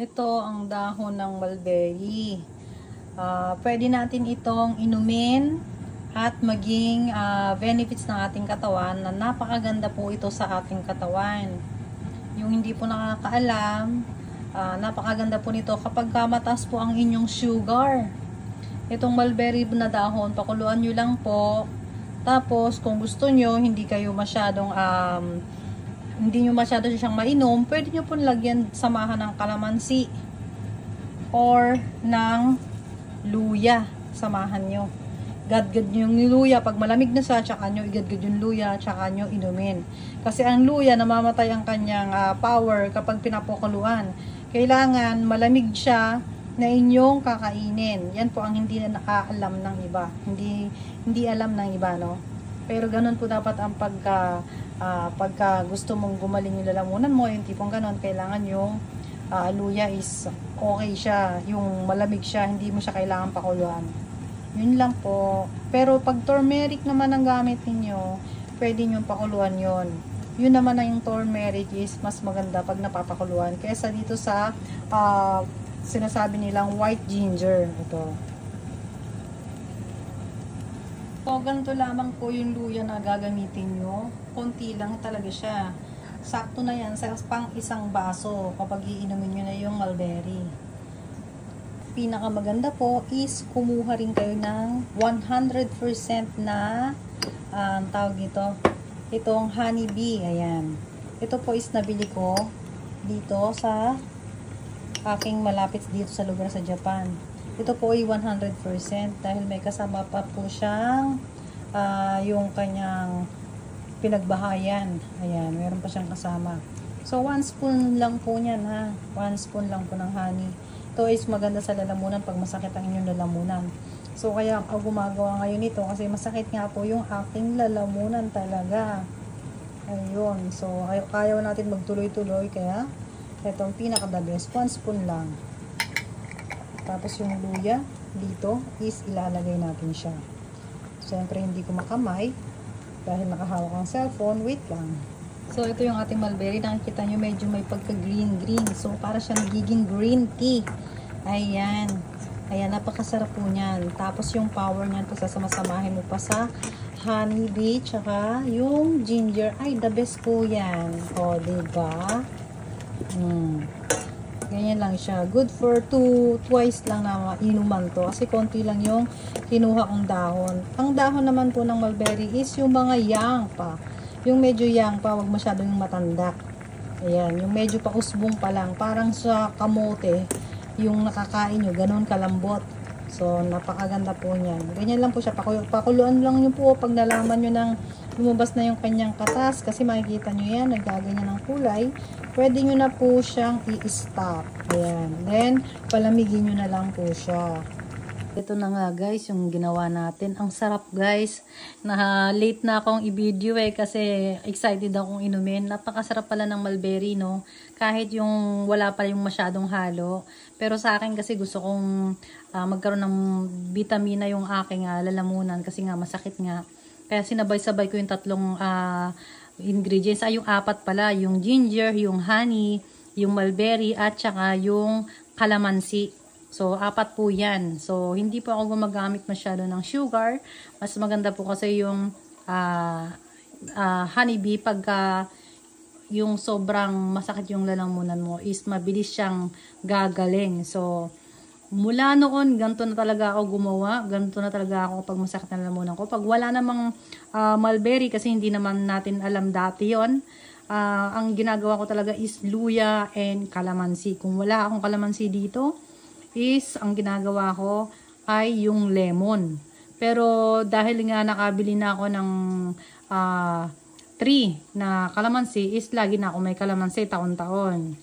Ito ang dahon ng mulberry. Pwede natin itong inumin at maging benefits ng ating katawan na napakaganda po ito sa ating katawan. Yung hindi po nakakaalam, napakaganda po nito kapag mataas po ang inyong sugar. Itong mulberry na dahon, pakuluan nyo lang po. Tapos kung gusto nyo, hindi nyo masyado siyang mainom, pwede nyo po lagyan, samahan ng kalamansi or ng luya, samahan nyo. Gadgad nyo yung luya, pag malamig na siya, tsaka nyo igadgad yung luya, tsaka nyo inumin. Kasi ang luya, namamatay ang kanyang power kapag pinapakuluan. Kailangan malamig siya na inyong kakainin. Yan po ang hindi na nakaalam ng iba. Hindi alam ng iba, no? Pero ganun po dapat ang pagka gusto mong gumaling yung lalamunan mo, yung tipong ganun, kailangan yung luya is okay siya, yung malamig siya, hindi mo siya kailangan pakuluan. Yun lang po. Pero pag turmeric naman ang gamit ninyo, pwede nyo pakuluan yun. Yun naman na yung turmeric is mas maganda pag napapakuluan kaysa dito sa sinasabi nilang white ginger. Ito. So, ganito lamang po yung luya na gagamitin nyo. Konti lang talaga siya. Sakto na yan sa pang isang baso kapag iinumin nyo na yung mulberry. Pinakamaganda po is kumuha rin kayo ng 100% na tawag dito, itong honeybee. Ayan. Ito po is nabili ko dito sa aking malapit dito sa lugar sa Japan. Ito po ay 100% dahil may kasama pa po siyang yung kanyang pinagbahayan. Ayan, meron pa siyang kasama. So, 1 spoon lang po niyan, ha. 1 spoon lang po ng honey. Ito is maganda sa lalamunan pag masakit ang inyong lalamunan. So, kaya ako gumagawa ngayon nito kasi masakit nga po yung aking lalamunan talaga. Ayun. So, ayaw natin magtuloy-tuloy kaya itong pinaka-the best, 1 spoon lang. Tapos yung luya dito is ilalagay natin siya. Siyempre hindi ko makamay dahil nakahawak ang cellphone. Wait lang. So, ito yung ating mulberry. Nakikita nyo medyo may pagka-green-green. So, para siya nagiging green tea. Ayan. Ayan, napakasarap po niyan. Tapos, yung power niyan, ito sasama-samahin mo pa sa honeybee, tsaka yung ginger. Ay, the best po yan. O, diba? Ganyan lang siya. Good for twice lang na inuman to. Kasi konti lang yung kinuha kong dahon. Ang dahon naman po ng mulberry is yung mga young pa. Yung medyo young pa, wag masyado yung matanda. Ayan, yung medyo pausbong pa lang. Parang sa kamote, yung nakakain nyo, ganun kalambot. So, napakaganda po niyan. Ganyan lang po siya. Pakuluan lang nyo po pag nalaman nyo ng lumabas na yung kanyang katas. Kasi makikita nyo yan, nagkaganyan ng kulay. Pwede nyo na po siyang i-stop. Ayan. Then, palamigin nyo na lang po siya. Ito na nga guys, yung ginawa natin. Ang sarap guys. Late na akong i-video kasi excited akong inumin. Napakasarap pala ng mulberry, no? Kahit yung wala pa yung masyadong halo. Pero sa akin kasi gusto kong magkaroon ng vitamina yung aking lalamunan kasi nga masakit nga. Kaya sinabay-sabay ko yung tatlong ingredients. Yung 4 pala. Yung ginger, yung honey, yung mulberry, at saka yung kalamansi. So, 4 po yan. So, hindi po ako gumagamit masyado ng sugar. Mas maganda po kasi yung honeybee pagka yung sobrang masakit yung lalamunan mo is mabilis siyang gagaling. So, mula noon, ganito na talaga ako gumawa. Ganito na talaga ako kapag masakit na lalamunan ko. Pag wala namang mulberry, kasi hindi naman natin alam dati yon, ang ginagawa ko talaga is luya and kalamansi. Kung wala akong kalamansi dito, is ang ginagawa ko ay yung lemon. Pero dahil nga nakabili na ako ng 3 na kalamansi, is lagi na ako may kalamansi taon-taon.